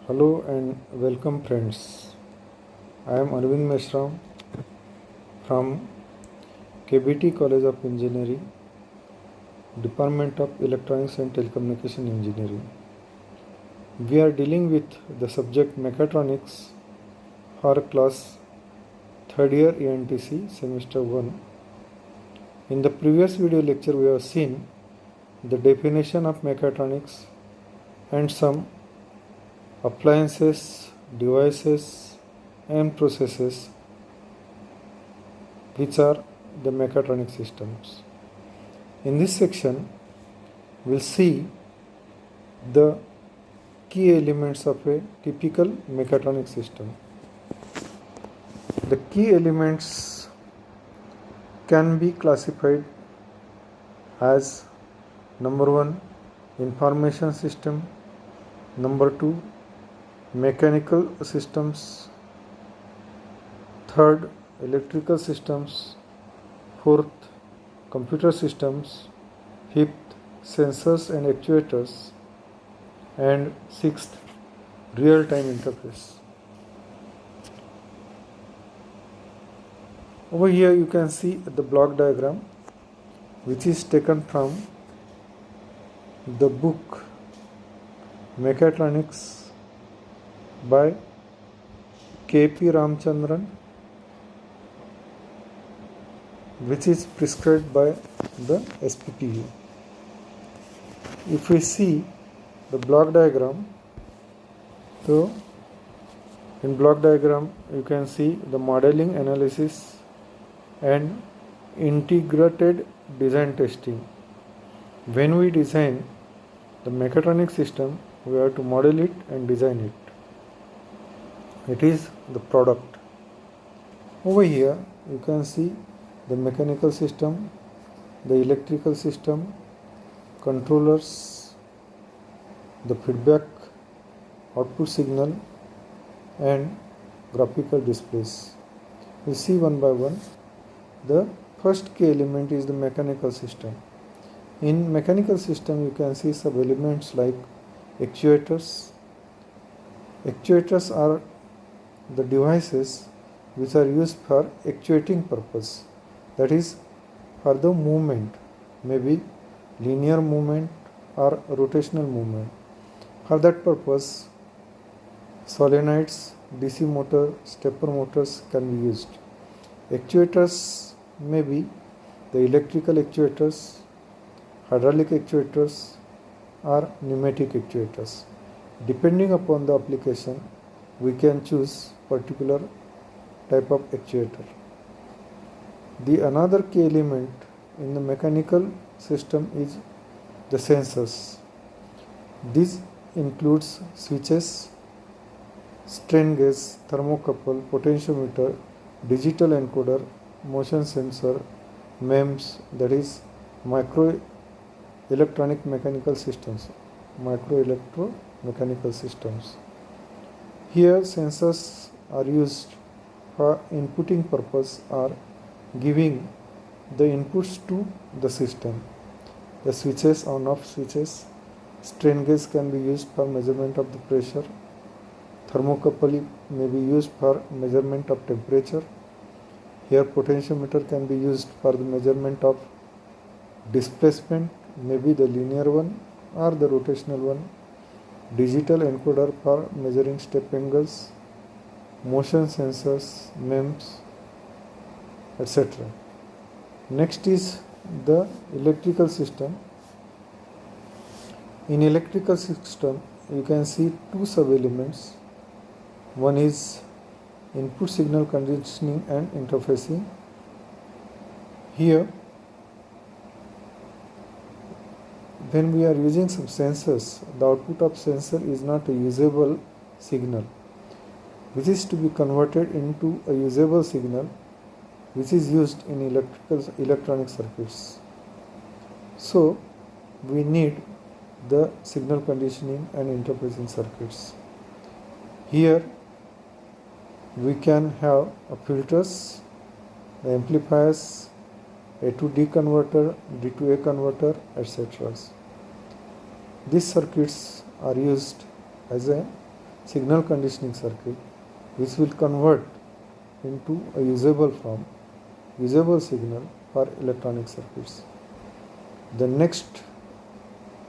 Hello and welcome friends. I am Arvind Meshram from KBT College of Engineering, Department of Electronics and Telecommunication Engineering. We are dealing with the subject Mechatronics for class 3rd year ENTC semester 1. In the previous video lecture we have seen the definition of mechatronics and some appliances, devices and processes which are the mechatronic systems. In this section, we'll see the key elements of a typical mechatronic system. The key elements can be classified as number 1, information system, number 2, mechanical systems, 3rd, electrical systems, 4th, computer systems, 5th, sensors and actuators, and 6th, real-time interface. Over here you can see the block diagram which is taken from the book Mechatronics by K.P. Ramchandran, which is prescribed by the SPPU. If we see the block diagram, so in block diagram you can see the modeling, analysis and integrated design testing. When we design the mechatronic system, we have to model it and design it. It is the product. Over here you can see the mechanical system, the electrical system, controllers, the feedback, output signal and graphical displays. We see one by one. The first key element is the mechanical system. In mechanical system you can see sub elements like actuators. Actuators are the devices which are used for actuating purpose, that is for the movement, maybe linear movement or rotational movement. For that purpose solenoids, DC motor, stepper motors can be used. Actuators may be the electrical actuators, hydraulic actuators or pneumatic actuators. Depending upon the application, we can choose particular type of actuator. The another key element in the mechanical system is the sensors. This includes switches, strain gauge, thermocouple, potentiometer, digital encoder, motion sensor, MEMS, that is micro electronic mechanical systems, Here sensors are used for inputting purpose or giving the inputs to the system. The switches, on off switches, strain gauge can be used for measurement of the pressure, thermocouple may be used for measurement of temperature. Here potentiometer can be used for the measurement of displacement, maybe the linear one or the rotational one. Digital encoder for measuring step angles, motion sensors, MEMS, etc. Next is the electrical system. In electrical system you can see two sub-elements. One is input signal conditioning and interfacing. Here when we are using some sensors, the output of sensor is not a usable signal, which is to be converted into a usable signal which is used in electronic circuits. So we need the signal conditioning and interfacing circuits. Here we can have filters, the amplifiers, A to D converter, D to A converter, etc. These circuits are used as a signal conditioning circuit which will convert into a usable form, usable signal for electronic circuits. The next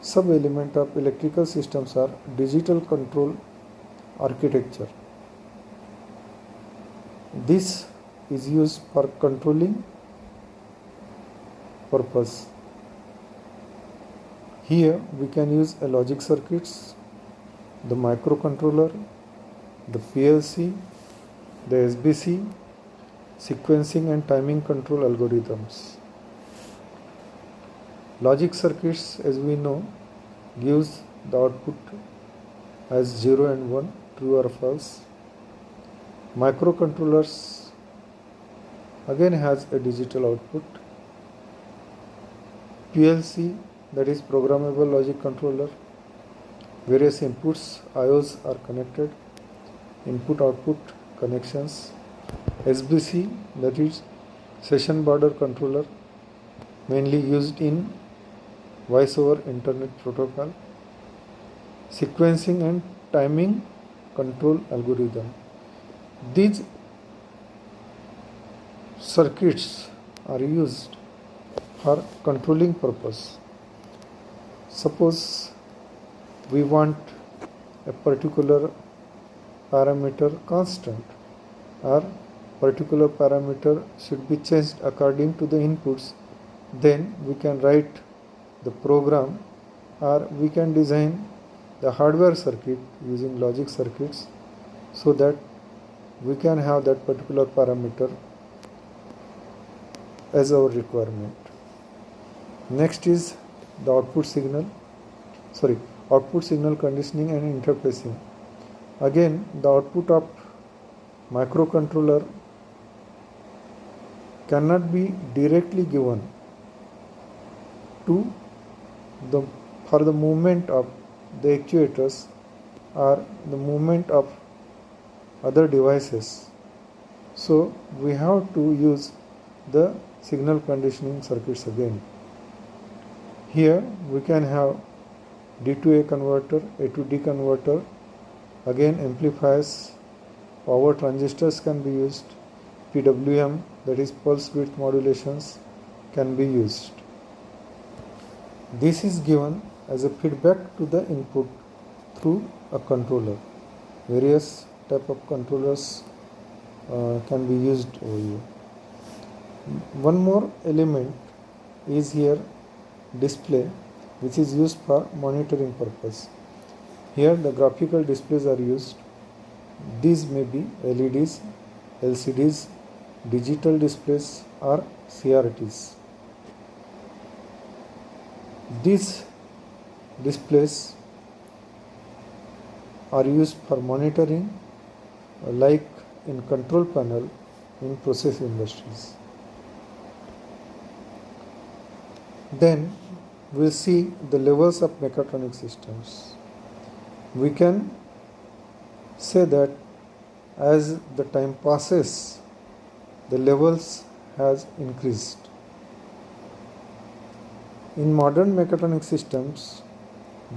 sub-element of electrical systems are digital control architecture. This is used for controlling purpose. Here we can use a logic circuits, the microcontroller, the PLC, the SBC, sequencing and timing control algorithms. Logic circuits, as we know, gives the output as 0 and 1, true or false. Microcontrollers again has a digital output. PLC, that is programmable logic controller, various inputs, IOs are connected, input output connections. SBC, that is session border controller, mainly used in voice over internet protocol. Sequencing and timing control algorithm. These circuits are used for controlling purpose. Suppose we want a particular parameter constant, or particular parameter should be changed according to the inputs, then we can write the program, or we can design the hardware circuit using logic circuits so that we can have that particular parameter as our requirement. Next is the output signal conditioning and interfacing. Again, the output of microcontroller cannot be directly given to for the movement of the actuators or the movement of other devices. So we have to use the signal conditioning circuits again. Here we can have D to A converter, A to D converter, again amplifiers, power transistors can be used, PWM, that is pulse width modulations, can be used. This is given as a feedback to the input through a controller. Various type of controllers can be used over here. One more element is here display, which is used for monitoring purpose. Here the graphical displays are used. These may be LEDs, LCDs, digital displays or CRTs. These displays are used for monitoring, like in control panel in process industries. Then we'll see the levels of mechatronic systems. We can say that as the time passes, the levels has increased. In modern mechatronic systems,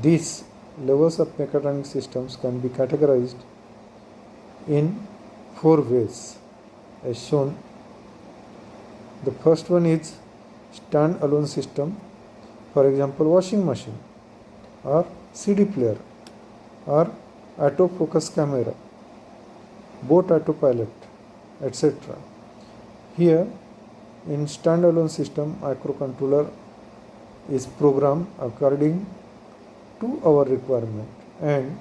these levels of mechatronic systems can be categorized in 4 ways as shown. The first one is stand-alone system, for example washing machine or CD player or autofocus camera, boat autopilot, etc. Here in stand-alone system, microcontroller is programmed according to our requirement and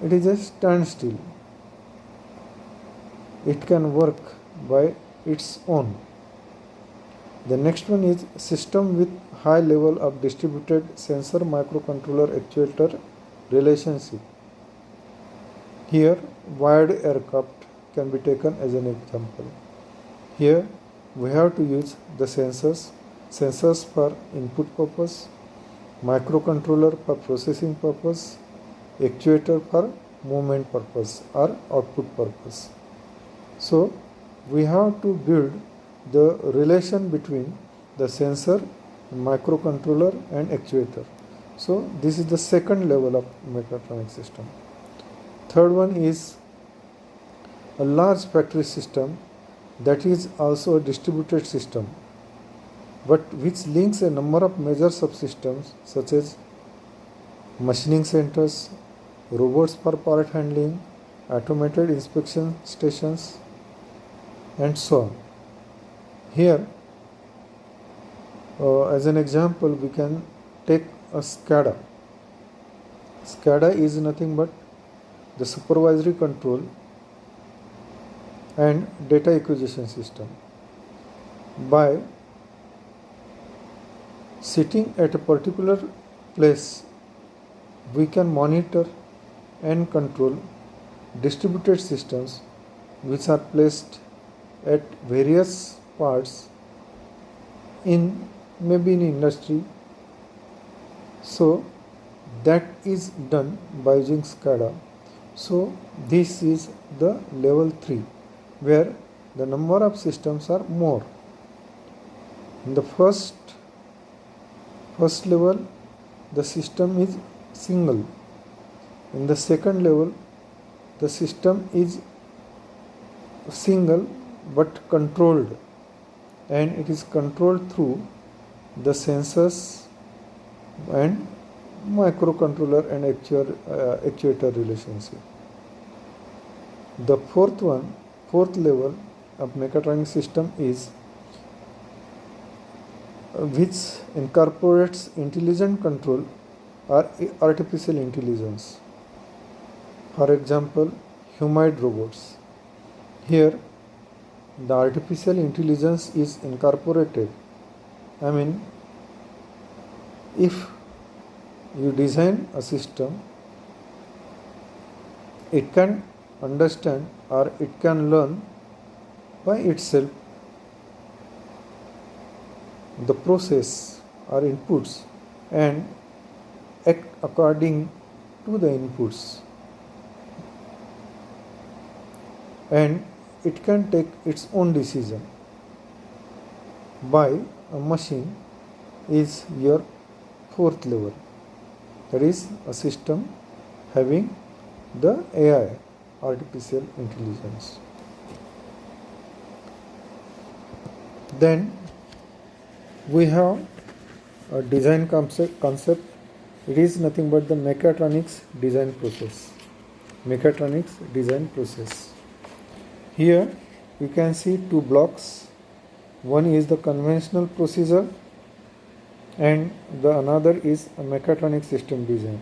it is a standstill. It can work by its own. The next one is system with high level of distributed sensor microcontroller actuator relationship. Here wired aircraft can be taken as an example. Here we have to use the sensors for input purpose, microcontroller for processing purpose, actuator for movement purpose or output purpose. So we have to build the relation between the sensor, microcontroller and actuator. So this is the second level of mechatronic system. Third one is a large factory system that is also a distributed system, but which links a number of major subsystems such as machining centers, robots for part handling, automated inspection stations, and so on. Here, as an example, we can take a SCADA. SCADA is nothing but the supervisory control and data acquisition system. By sitting at a particular place, we can monitor and control distributed systems which are placed at various parts in maybe in industry. So that is done by using SCADA. So this is the level 3, where the number of systems are more. In the first level, the system is single. In the second level, the system is single but controlled, and it is controlled through the sensors and microcontroller and actuator relationship. The fourth level of mechatronic system is which incorporates intelligent control or artificial intelligence. For example, humanoid robots. Here, the artificial intelligence is incorporated. I mean, if you design a system, it can understand or it can learn by itself the process or inputs and act according to the inputs, and it can take its own decision. By a machine is your fourth level, that is a system having the AI, artificial intelligence. Then we have a design concept. It is nothing but the mechatronics design process. Here you can see two blocks. One is the conventional procedure and the another is a mechatronic system design.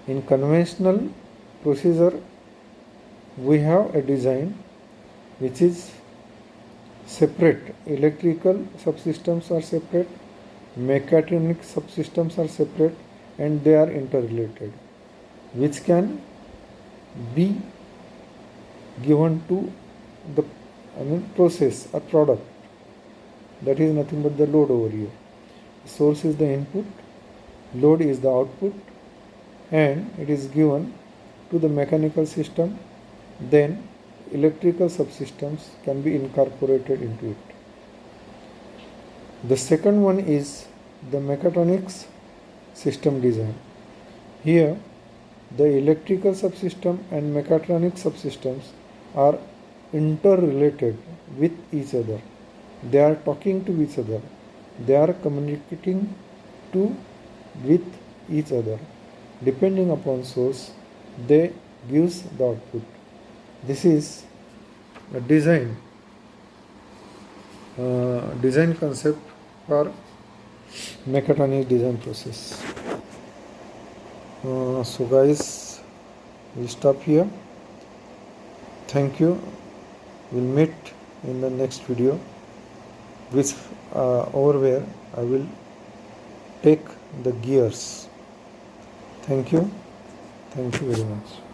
In conventional procedure, we have a design which is separate. Electrical subsystems are separate, mechatronic subsystems are separate, and they are interrelated, which can be given to the process or product. That is nothing but the load over here. Source is the input, load is the output, and it is given to the mechanical system. Then electrical subsystems can be incorporated into it. The second one is the mechatronics system design. Here the electrical subsystem and mechatronic subsystems are interrelated with each other. They are talking to each other. They are communicating with each other. Depending upon source, they gives the output. This is a design concept for mechatronic design process. So guys, we'll stop here. Thank you. We'll meet in the next video, which over where I will take the gears. Thank you very much.